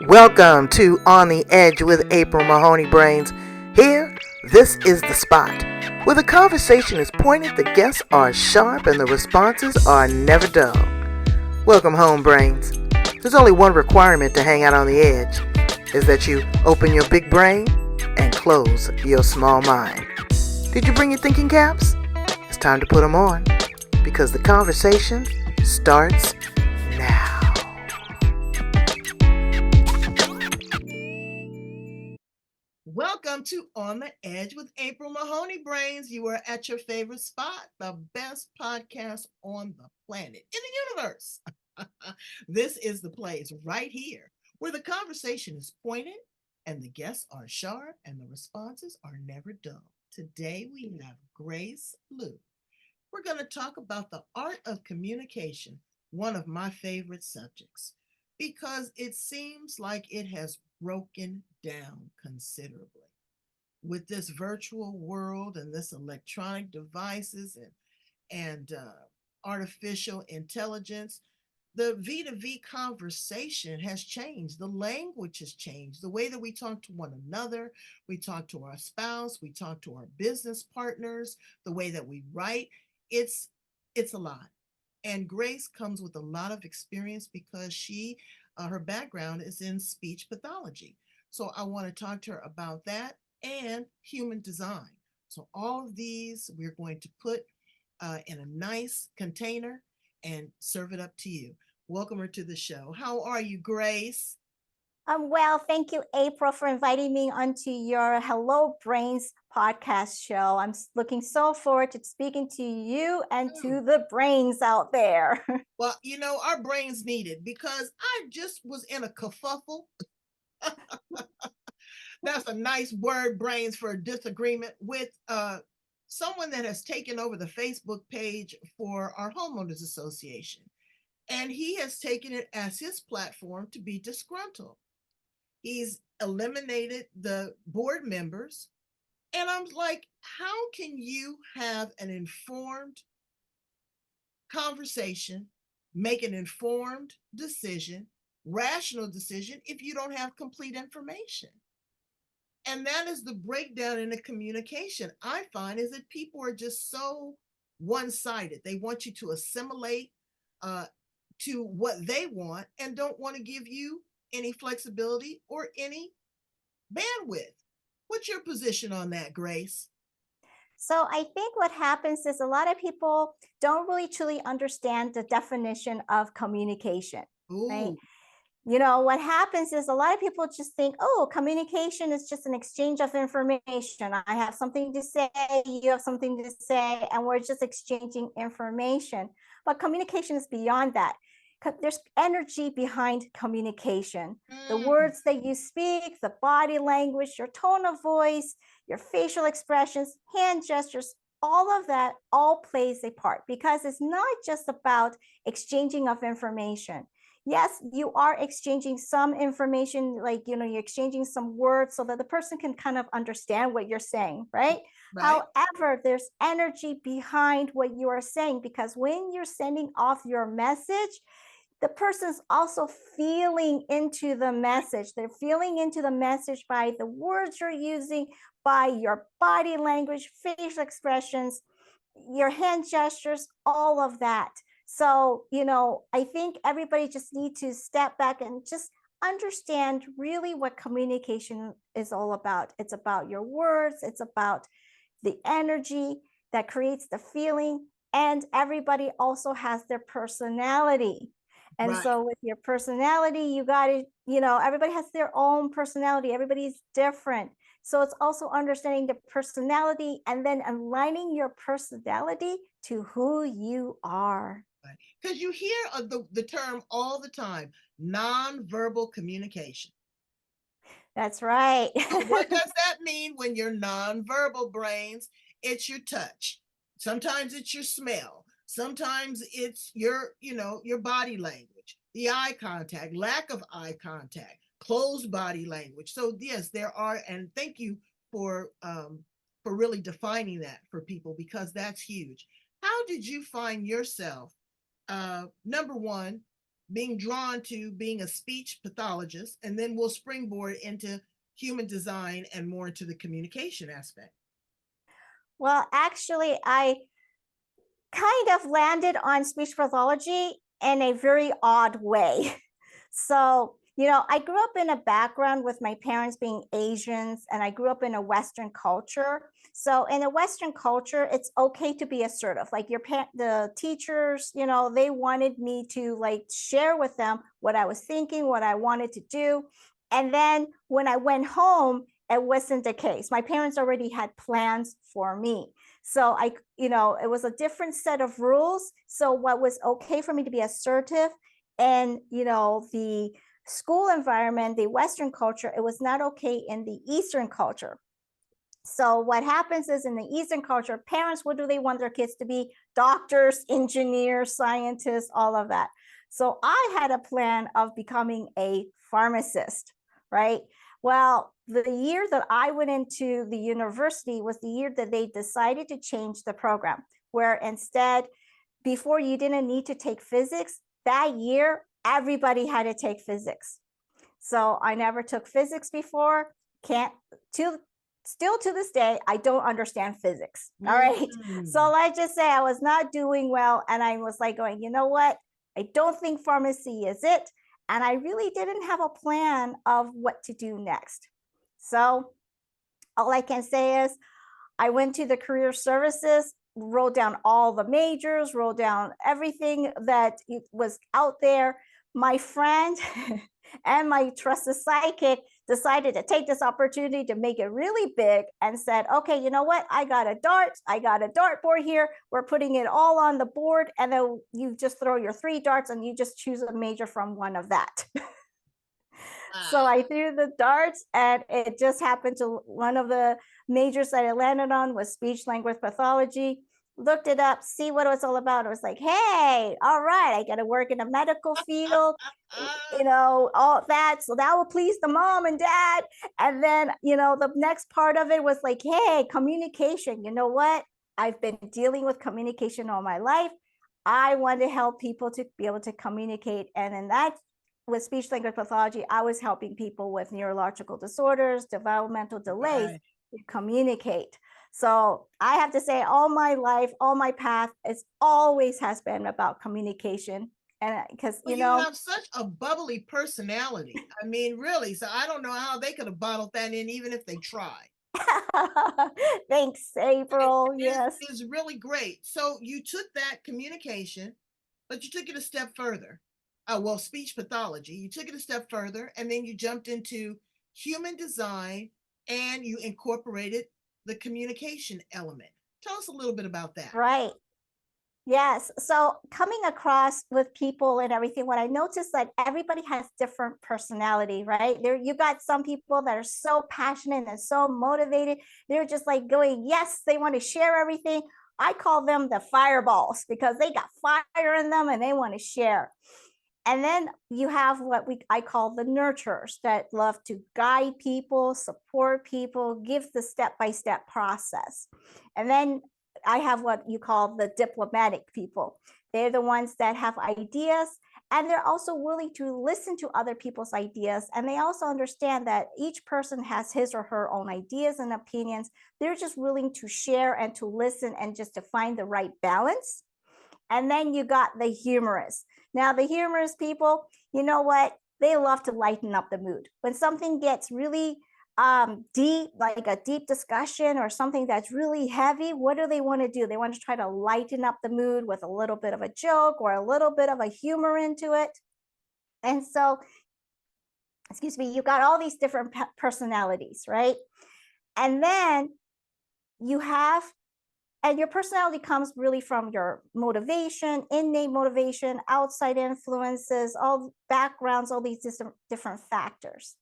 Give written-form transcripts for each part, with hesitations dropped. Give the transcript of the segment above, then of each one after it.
Welcome to On the Edge with April Mahoney Brains. Here, this is the spot where the conversation is pointed, the guests are sharp, and the responses are never dull. Welcome home, Brains. There's only one requirement to hang out on the edge, is that you open your big brain and close your small mind. Did you bring your thinking caps? It's time to put them on, because the conversation starts now. Welcome to On the Edge with April Mahoney Brains. You are at your favorite spot, the best podcast on the planet, in the universe. This is the place right here where the conversation is pointed and the guests are sharp and the responses are never dull. Today we have Grace Liu. We're going to talk about the art of communication, one of my favorite subjects, because it seems like it has broken down considerably with this virtual world and this electronic devices and artificial intelligence. The V2V conversation has changed. The language has changed. The way that we talk to one another, we talk to our spouse, we talk to our business partners, the way that we write, it's a lot. And Grace comes with a lot of experience because her background is in speech pathology. So I want to talk to her about that and human design. So all of these we're going to put in a nice container and serve it up to you. Welcome her to the show. How are you, Grace? Well, thank you, April, for inviting me onto your Hello Brains podcast show. I'm looking so forward to speaking to you and to the brains out there. Well, our brains need it because I just was in a kerfuffle. That's a nice word, brains, for a disagreement with someone that has taken over the Facebook page for our homeowners association. And he has taken it as his platform to be disgruntled. He's eliminated the board members. And I'm like, how can you have an informed conversation, make an informed decision, rational decision, if you don't have complete information? And that is the breakdown in the communication I find, is that people are just so one-sided. They want you to assimilate to what they want and don't want to give you any flexibility or any bandwidth. What's your position on that, Grace? So I think what happens is a lot of people don't really truly understand the definition of communication, right? Ooh. What happens is a lot of people just think, oh, communication is just an exchange of information. I have something to say, you have something to say, and we're just exchanging information. But communication is beyond that. There's energy behind communication. The words that you speak, the body language, your tone of voice, your facial expressions, hand gestures, all of that all plays a part, because it's not just about exchanging of information. Yes, you are exchanging some information, like, you're exchanging some words so that the person can kind of understand what you're saying, right? However, there's energy behind what you are saying, because when you're sending off your message, the person's also feeling into the message. They're feeling into the message by the words you're using, by your body language, facial expressions, your hand gestures, all of that. So, I think everybody just need to step back and just understand really what communication is all about. It's about your words, it's about the energy that creates the feeling, and everybody also has their personality. And so with your personality, you got to, everybody has their own personality. Everybody's different. So it's also understanding the personality and then aligning your personality to who you are. Because you hear the term all the time, nonverbal communication. That's right. What does that mean when you're nonverbal, brains? It's your touch. Sometimes it's your smell. Sometimes it's your body language, the eye contact, lack of eye contact, closed body language. So yes, there are, and thank you for really defining that for people, because that's huge. How did you find yourself, number one, being drawn to being a speech pathologist, and then we'll springboard into human design and more into the communication aspect. Well, actually, I kind of landed on speech pathology in a very odd way. So, I grew up in a background with my parents being Asians, and I grew up in a Western culture. So, in a Western culture, it's okay to be assertive. Like the teachers, they wanted me to like share with them what I was thinking, what I wanted to do. And then when I went home, it wasn't the case. My parents already had plans for me. So it was a different set of rules. So what was okay for me to be assertive and, the school environment, the Western culture, it was not okay in the Eastern culture. So what happens is in the Eastern culture, parents, what do they want their kids to be? Doctors, engineers, scientists, all of that. So I had a plan of becoming a pharmacist, right? Well, the year that I went into the university was the year that they decided to change the program, where instead, before you didn't need to take physics, that year, everybody had to take physics. So I never took physics before, can't, still to this day, I don't understand physics. All right. So let's just say I was not doing well. And I was like going, you know what? I don't think pharmacy is it. And I really didn't have a plan of what to do next. So all I can say is I went to the career services, wrote down all the majors, wrote down everything that was out there. My friend and my trusted psychic decided to take this opportunity to make it really big and said, okay, you know what? I got a dartboard here. We're putting it all on the board. And then you just throw your 3 darts and you just choose a major from one of that. So I threw the darts and it just happened to one of the majors that I landed on was speech-language pathology. Looked it up, see what it was all about. I was like, hey, all right, I got to work in a medical field, all that. So that will please the mom and dad. And then, the next part of it was like, hey, communication. You know what? I've been dealing with communication all my life. I want to help people to be able to communicate. And in that, with speech language pathology, I was helping people with neurological disorders, developmental delays to communicate. So I have to say, all my life, all my path, it's always has been about communication. And because you have such a bubbly personality. I mean, really. So I don't know how they could have bottled that in, even if they tried. Thanks, April. Yes. It's really great. So you took that communication, but you took it a step further. Well, speech pathology. You took it a step further, and then you jumped into human design and you incorporated the communication element. Tell us a little bit about that. Right. Yes. So coming across with people and everything, what I noticed that everybody has different personality, right? You got some people that are so passionate and so motivated. They're just like going, yes, they want to share everything. I call them the fireballs because they got fire in them and they want to share. And then you have what I call the nurturers that love to guide people, support people, give the step-by-step process. And then I have what you call the diplomatic people. They're the ones that have ideas and they're also willing to listen to other people's ideas. And they also understand that each person has his or her own ideas and opinions. They're just willing to share and to listen and just to find the right balance. And then you got the humorous. Now, the humorous people, you know what? They love to lighten up the mood. When something gets really deep, like a deep discussion or something that's really heavy, what do they want to do? They want to try to lighten up the mood with a little bit of a joke or a little bit of a humor into it. And so, excuse me, you got all these different personalities, right? And then you have, and your personality comes really from your motivation, innate motivation, outside influences, all backgrounds, all these different factors.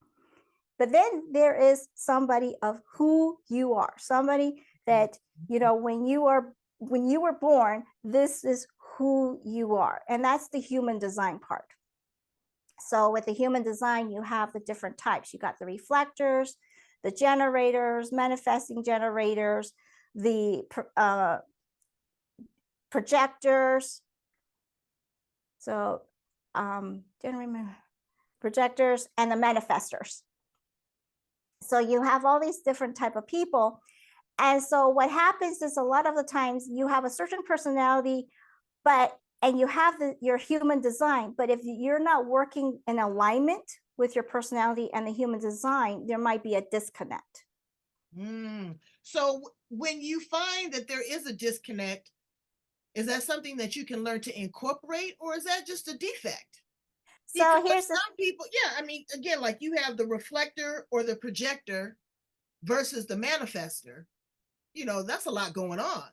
But then there is somebody of who you are, somebody that, when you were born, this is who you are. And that's the human design part. So with the human design, you have the different types. You got the reflectors, the generators, manifesting generators, the projectors. So didn't remember, projectors and the manifestors. So you have all these different type of people. And so what happens is a lot of the times you have a certain personality, and you have your human design, but if you're not working in alignment with your personality and the human design, there might be a disconnect. So when you find that there is a disconnect, is that something that you can learn to incorporate, or is that just a defect? So Because here's some people, yeah, I mean, again, like you have the reflector or the projector versus the manifester, that's a lot going on.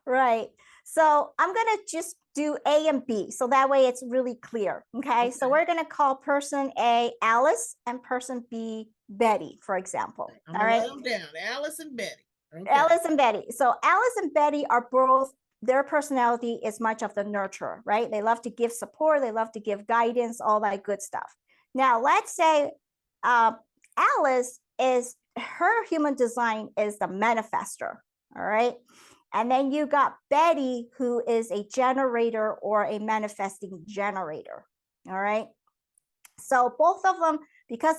right. So I'm going to just do A and B. So that way it's really clear. Okay. So we're going to call person A Alice and person B Betty, for example. I'm going to write them down. Alice and Betty. Okay. Alice and Betty. So Alice and Betty are both, their personality is much of the nurturer, right? They love to give support. They love to give guidance, all that good stuff. Now, let's say Alice is, her human design is the manifester. All right. And then you got Betty, who is a generator or a manifesting generator. All right. So both of them, because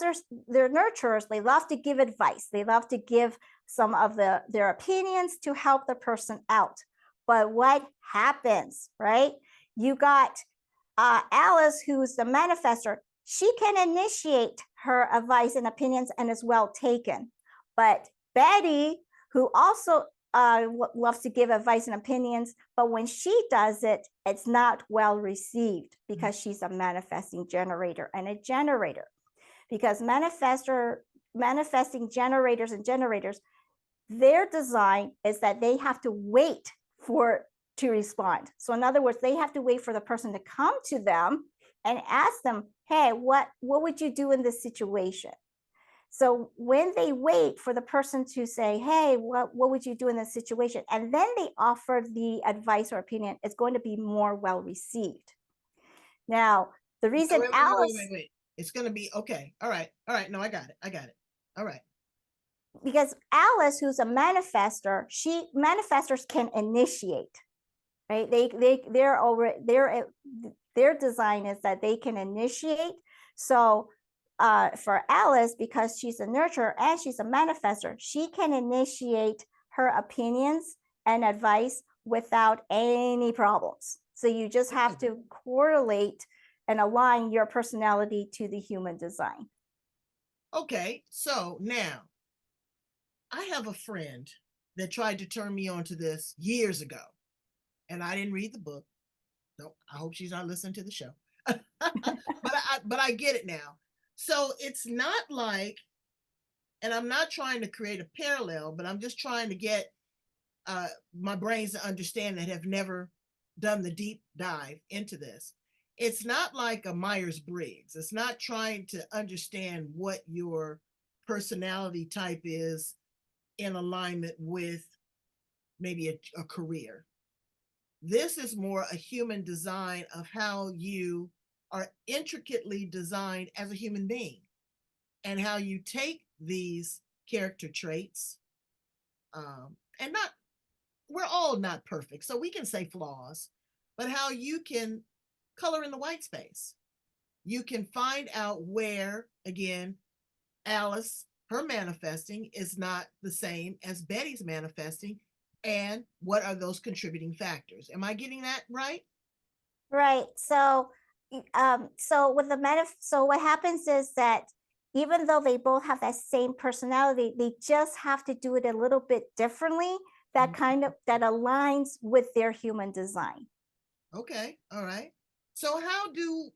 they're nurturers, they love to give advice. They love to give some of their opinions to help the person out. But what happens, right? You got Alice, who's the manifester. She can initiate her advice and opinions and is well taken. But Betty, who also loves to give advice and opinions, but when she does it, it's not well received because she's a manifesting generator and a generator. Because manifesting generators and generators, their design is that they have to wait to respond. So in other words, they have to wait for the person to come to them and ask them, hey, what would you do in this situation? So when they wait for the person to say, hey, what would you do in this situation? And then they offer the advice or opinion, it's going to be more well received. Now, the reason wait. It's going to be, okay. All right. No, I got it. All right. Because Alice, who's a manifester, manifestors can initiate, right? Their design is that they can initiate. So for Alice, because she's a nurturer and she's a manifester, she can initiate her opinions and advice without any problems. So you just have to correlate and align your personality to the human design. Okay, so now I have a friend that tried to turn me on to this years ago, and I didn't read the book. No, I hope she's not listening to the show. but I get it now. So it's not like, and I'm not trying to create a parallel, but I'm just trying to get my brains to understand that have never done the deep dive into this. It's not like a Myers-Briggs. It's not trying to understand what your personality type is in alignment with maybe a career. This is more a human design of how you are intricately designed as a human being and how you take these character traits and we're all not perfect, so we can say flaws, but how you can color in the white space. You can find out where, again, Alice, her manifesting is not the same as Betty's manifesting, and what are those contributing factors? Am I getting that right? Right. So what happens is that even though they both have that same personality, they just have to do it a little bit differently that aligns with their human design. Okay. All right. So how do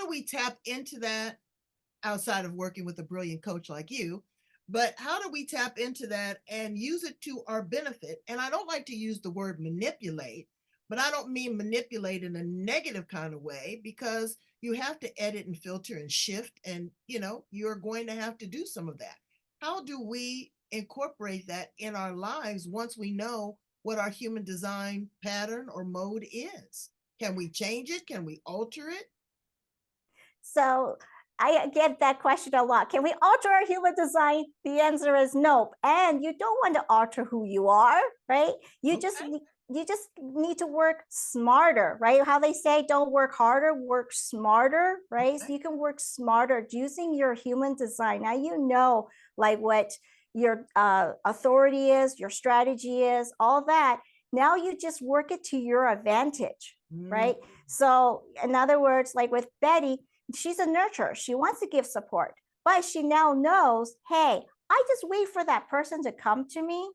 we tap into that outside of working with a brilliant coach like you? But how do we tap into that and use it to our benefit? And I don't like to use the word manipulate, but I don't mean manipulate in a negative kind of way, because you have to edit and filter and shift, and you're going to have to do some of that. How do we incorporate that in our lives once we know what our human design pattern or mode is? Can we change it? Can we alter it? So I get that question a lot. Can we alter our human design? The answer is no. And you don't want to alter who you are, right? You you just need to work smarter, right? How they say, don't work harder, work smarter, right? So you can work smarter using your human design. Now you know like what your authority is, your strategy is, all that. Now you just work it to your advantage, right? So in other words, like with Betty, she's a nurturer. She wants to give support, but she now knows, hey, I just wait for that person to come to me.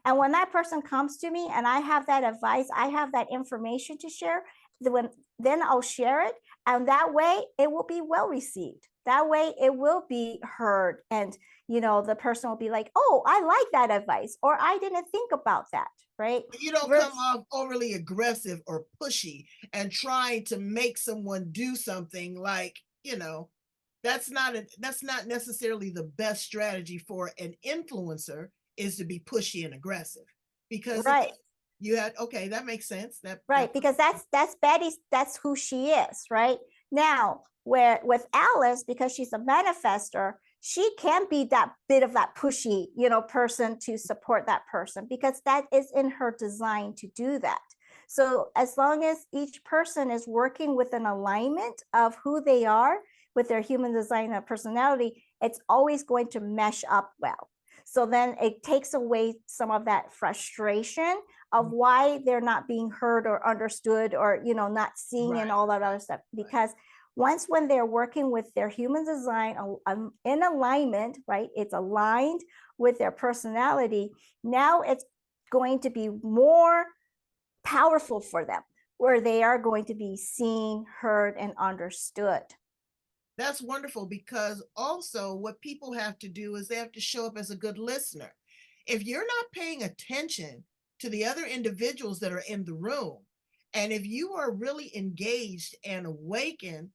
And when that person comes to me and I have that advice, I have that information to share, then I'll share it. And that way it will be well received. That way it will be heard. And, the person will be like, oh, I like that advice, or I didn't think about that, right? You don't come off overly aggressive or pushy and trying to make someone do something like, that's not necessarily the best strategy for an influencer, is to be pushy and aggressive, because right. You had, okay, that makes sense. Right, because that's Betty's, that's who she is, right? Now, where with Alice, because she's a manifester, she can be that bit of that pushy, person to support that person, because that is in her design to do that. So as long as each person is working with an alignment of who they are with their human design and personality, it's always going to mesh up well. So then it takes away some of that frustration of why they're not being heard or understood, or not seen, right, and all that other stuff. Because once when they're working with their human design in alignment, right, it's aligned with their personality, now it's going to be more powerful for them, where they are going to be seen, heard, and understood. That's wonderful, because also what people have to do is they have to show up as a good listener. If you're not paying attention to the other individuals that are in the room, and if you are really engaged and awakened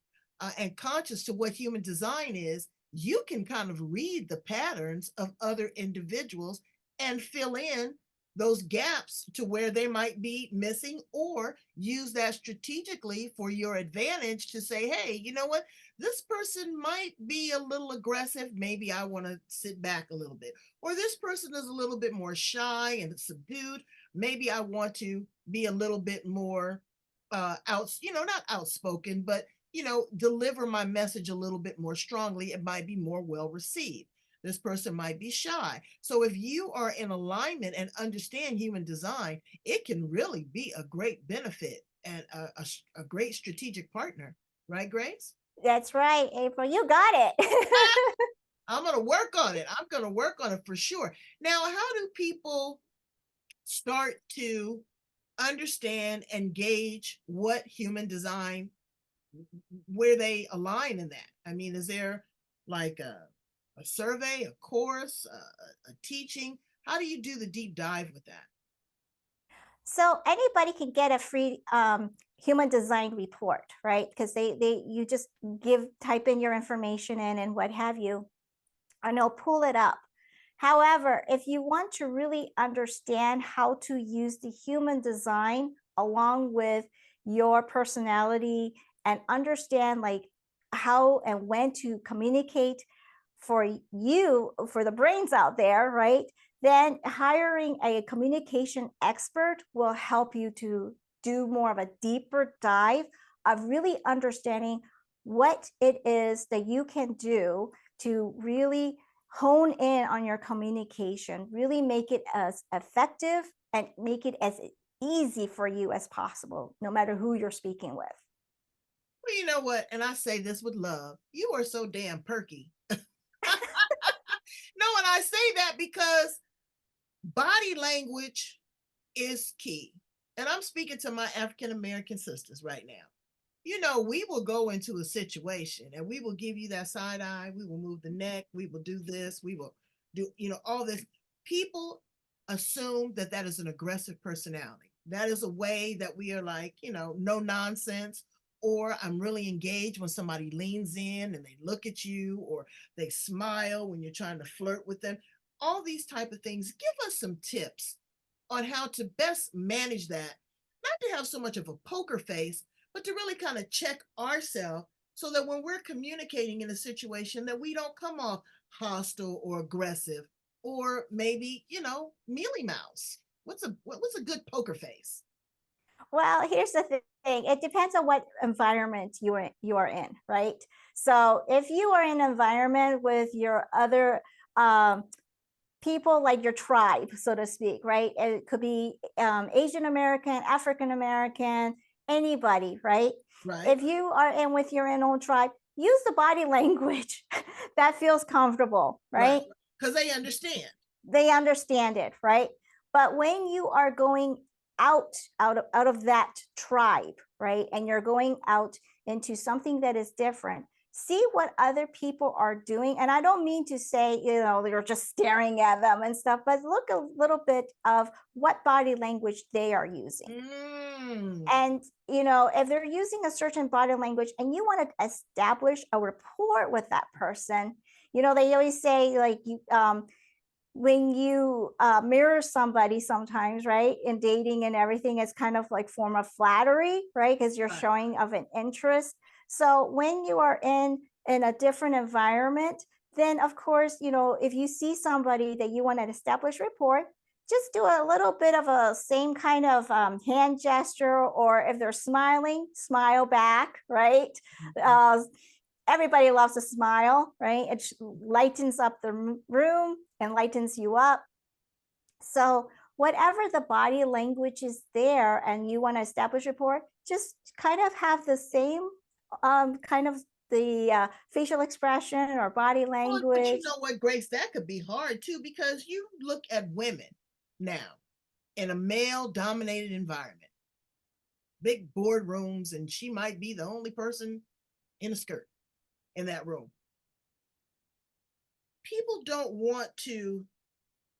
and conscious to what human design is, you can kind of read the patterns of other individuals and fill in those gaps to where they might be missing, or use that strategically for your advantage to say, hey, you know what? This person might be a little aggressive. Maybe I want to sit back a little bit. Or this person is a little bit more shy and subdued. Maybe I want to be a little bit more not outspoken, but deliver my message a little bit more strongly. It might be more well received. This person might be shy. So if you are in alignment and understand human design, it can really be a great benefit and a great strategic partner. Right, Grace? That's right, April. You got it. I'm going to work on it. I'm going to work on it for sure. Now, how do people start to understand and gauge what human design, where they align in that? I mean, is there like a survey, a course, a teaching? How do you do the deep dive with that? So anybody can get a free human design report, right? Because you just type in your information in and what have you, and it'll pull it up. However, if you want to really understand how to use the human design along with your personality, and understand like how and when to communicate for you, for the brains out there, right? Then hiring a communication expert will help you to do more of a deeper dive of really understanding what it is that you can do to really hone in on your communication, really make it as effective and make it as easy for you as possible, no matter who you're speaking with. Well, you know what? And I say this with love. You are so damn perky. No, and I say that because body language is key. And I'm speaking to my African American sisters right now. We will go into a situation and we will give you that side eye. We will move the neck. We will do this. We will do, all this. People assume that that is an aggressive personality. That is a way that we are like, no nonsense. Or I'm really engaged when somebody leans in and they look at you, or they smile when you're trying to flirt with them. All these type of things. Give us some tips on how to best manage that. Not to have so much of a poker face, but to really kind of check ourselves so that when we're communicating in a situation that we don't come off hostile or aggressive, or maybe, mealy mouse. What's a good poker face? Well, here's the thing. It depends on what environment you are in, right? So if you are in an environment with your other people, like your tribe, so to speak, right? It could be Asian American, African American, anybody, right? Right. If you are in with your own tribe, use the body language that feels comfortable, Right. right? Because they understand. They understand it, right? But when you are going out of that tribe, right, and you're going out into something that is different, see what other people are doing. And I don't mean to say, you're just staring at them and stuff, but look a little bit of what body language they are using. And if they're using a certain body language and you want to establish a rapport with that person, they always say, like, when you mirror somebody sometimes, right, in dating and everything, it's kind of like form of flattery, right, because you're Right. showing of an interest. So when you are in a different environment, then of course, if you see somebody that you want to establish rapport, just do a little bit of a same kind of hand gesture, or if they're smiling, smile back, right? Everybody loves a smile, right? It lightens up the room and lightens you up. So whatever the body language is there and you want to establish rapport, just kind of have the same kind of the facial expression or body Well, but you language. know what, Grace, that could be hard too, because you look at women now in a male dominated environment, big boardrooms, and she might be the only person in a skirt in that room. People don't want to,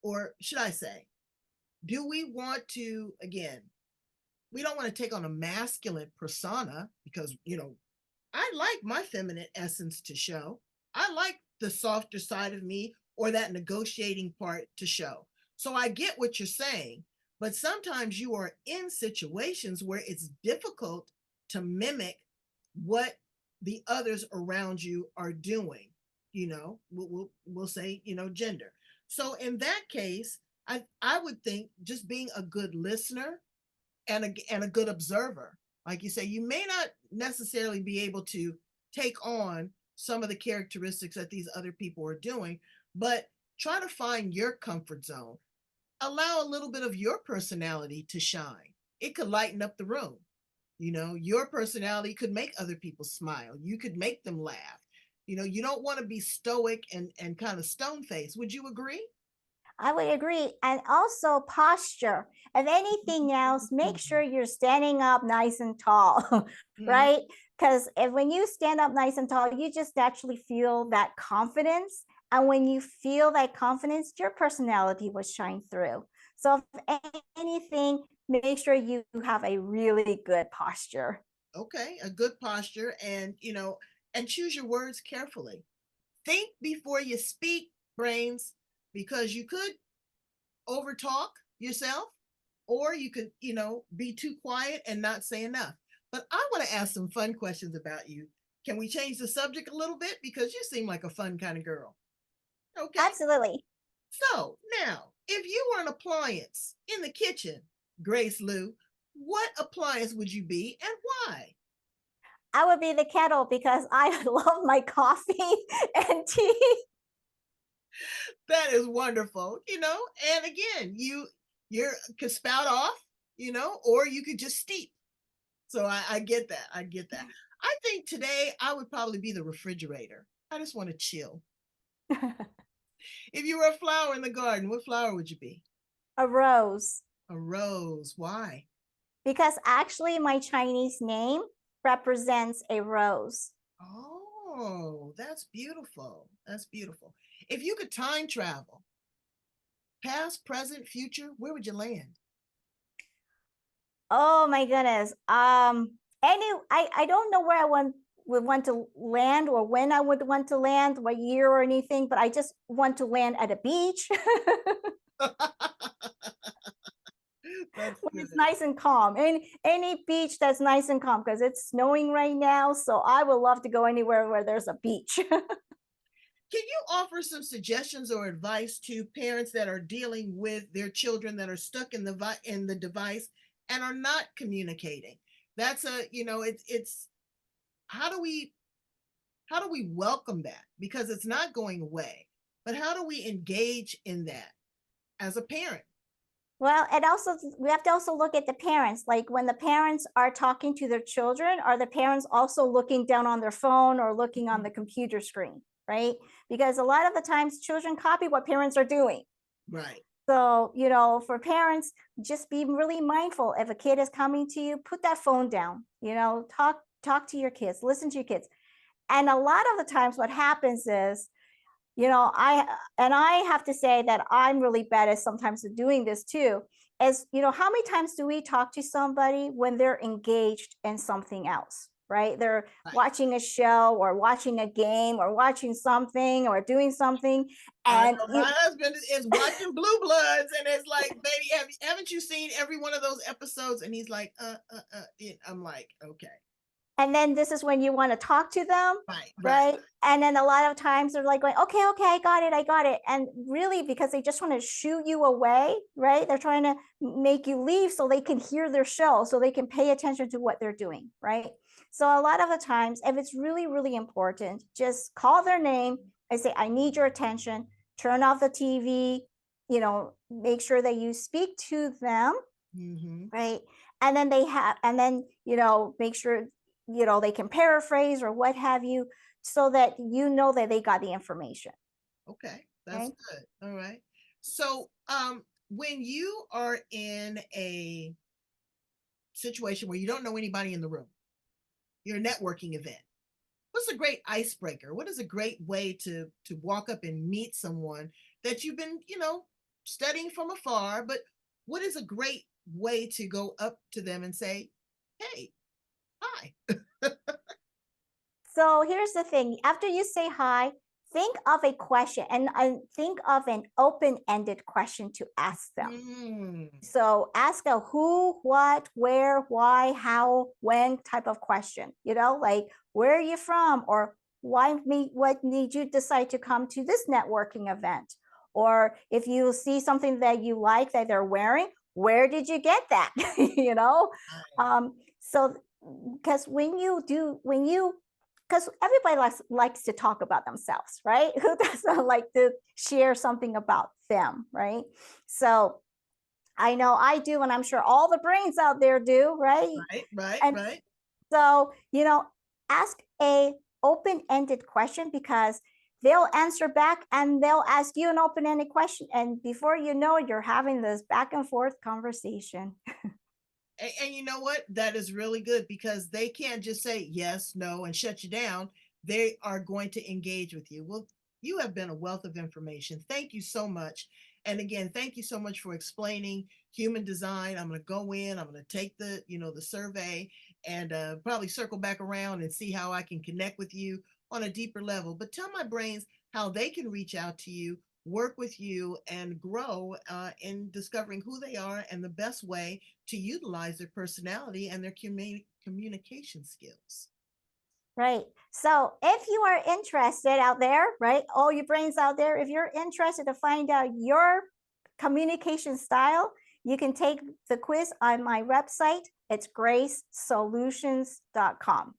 or should I say, do we want to, again, we don't want to take on a masculine persona because, I like my feminine essence to show. I like the softer side of me or that negotiating part to show. So I get what you're saying, but sometimes you are in situations where it's difficult to mimic what the others around you are doing. We'll say, gender. So in that case, I would think just being a good listener and a good observer. Like you say, you may not necessarily be able to take on some of the characteristics that these other people are doing, but try to find your comfort zone. Allow a little bit of your personality to shine. It could lighten up the room. Your personality could make other people smile. You could make them laugh. You don't want to be stoic and kind of stone faced. Would you agree? I would agree. And also posture. If anything else, make sure you're standing up nice and tall, right? Because when you stand up nice and tall, you just naturally feel that confidence. And when you feel that confidence, your personality will shine through. So if anything, make sure you have a really good posture. Okay, a good posture, and choose your words carefully. Think before you speak, brains, because you could overtalk yourself, or you could, be too quiet and not say enough. But I want to ask some fun questions about you. Can we change the subject a little bit? Because you seem like a fun kind of girl. Okay. Absolutely. So now, if you were an appliance in the kitchen, Grace Liu, what appliance would you be and why? I would be the kettle because I love my coffee and tea. That is wonderful, and again, you could spout off, or you could just steep. So I get that. I get that. I think today I would probably be the refrigerator. I just want to chill. If you were a flower in the garden, what flower would you be? A rose. A rose. Why? Because actually my Chinese name represents a rose. Oh, that's beautiful. That's beautiful. If you could time travel, past, present, future, where would you land? Oh my goodness. I don't know where would want to land or when I would want to land, what year or anything, but I just want to land at a beach That's when good. it's nice and calm. And any beach that's nice and calm because it's snowing right now. So I would love to go anywhere where there's a beach. Can you offer some suggestions or advice to parents that are dealing with their children that are stuck in the device and are not communicating? That's a, it's how do we welcome that, because it's not going away, but how do we engage in that as a parent? Well, and also we have to also look at the parents. Like when the parents are talking to their children, are the parents also looking down on their phone or looking on the computer screen, right? Because a lot of the times children copy what parents are doing. Right. So, for parents, just be really mindful. If a kid is coming to you, put that phone down, talk to your kids, listen to your kids. And a lot of the times what happens is, I have to say that I'm really bad at sometimes doing this too, is, how many times do we talk to somebody when they're engaged in something else, right? They're Right. watching a show or watching a game or watching something or doing something. And my husband is watching Blue Bloods, and it's like, baby, haven't you seen every one of those episodes? And he's like, I'm like, okay. And then this is when you want to talk to them, Right. And then a lot of times they're like going, okay, I got it. And really, because they just want to shoo you away, right? They're trying to make you leave so they can hear their show, so they can pay attention to what they're doing, right? So a lot of the times, if it's really, really important, just call their name and say, I need your attention, turn off the TV, make sure that you speak to them, right? And then make sure they can paraphrase or what have you, so that that they got the information. Okay, that's good. All right. So, when you are in a situation where you don't know anybody in the room, you're a networking event, what's a great icebreaker? What is a great way to walk up and meet someone that you've been, studying from afar, but what is a great way to go up to them and say, "Hey, hi." So here's the thing: after you say hi, think of a question and think of an open-ended question to ask them. So ask a who, what, where, why, how, when type of question, like where are you from, or what made you decide to come to this networking event? Or if you see something that you like that they're wearing, where did you get that? So because because everybody likes to talk about themselves, right? Who doesn't like to share something about them, right? So I know I do, and I'm sure all the brains out there do, right? And Right. so, ask a open-ended question, because they'll answer back and they'll ask you an open-ended question. And before you know it, you're having this back and forth conversation. And you know what? That is really good, because they can't just say yes, no, and shut you down. They are going to engage with you. Well, you have been a wealth of information. Thank you so much. And again, thank you so much for explaining human design. I'm going to go in, I'm going to take the survey, and probably circle back around and see how I can connect with you on a deeper level. But tell my brains how they can reach out to you, work with you, and grow in discovering who they are and the best way to utilize their personality and their communication skills. Right. So if you are interested out there, right, all you brains out there, if you're interested to find out your communication style, you can take the quiz on my website. It's GRACESOLUTIONS.com.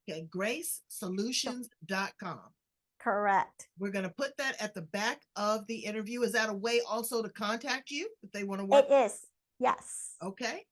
Okay, GRACESOLUTIONS.com. Correct. We're going to put that at the back of the interview. Is that a way also to contact you if they want to work? It is. Yes. Okay.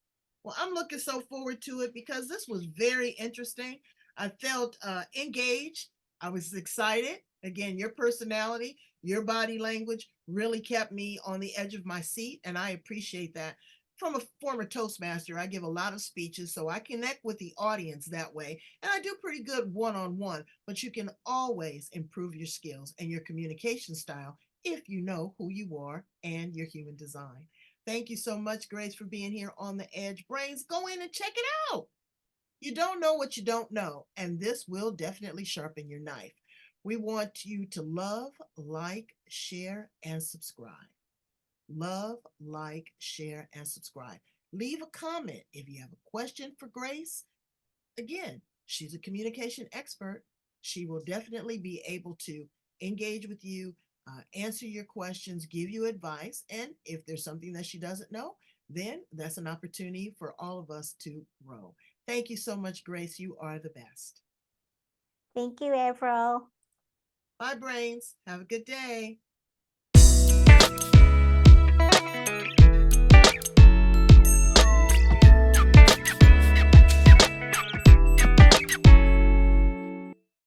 Well, I'm looking so forward to it, because this was very interesting. I felt engaged. I was excited. Again, your personality, your body language really kept me on the edge of my seat, and I appreciate that. From a former Toastmaster, I give a lot of speeches, so I connect with the audience that way, and I do pretty good one-on-one, but you can always improve your skills and your communication style if you know who you are and your human design. Thank you so much, Grace, for being here on The Edge. Brains, go in and check it out. You don't know what you don't know, and this will definitely sharpen your knife. We want you to love, like, share, and subscribe. Love, like, share, and subscribe. Leave a comment if you have a question for Grace. Again, she's a communication expert. she will definitely be able to engage with you, answer your questions, give you advice. And if there's something that she doesn't know, then that's an opportunity for all of us to grow. Thank you so much, Grace. You are the best. Thank you, April. Bye, brains. Have a good day.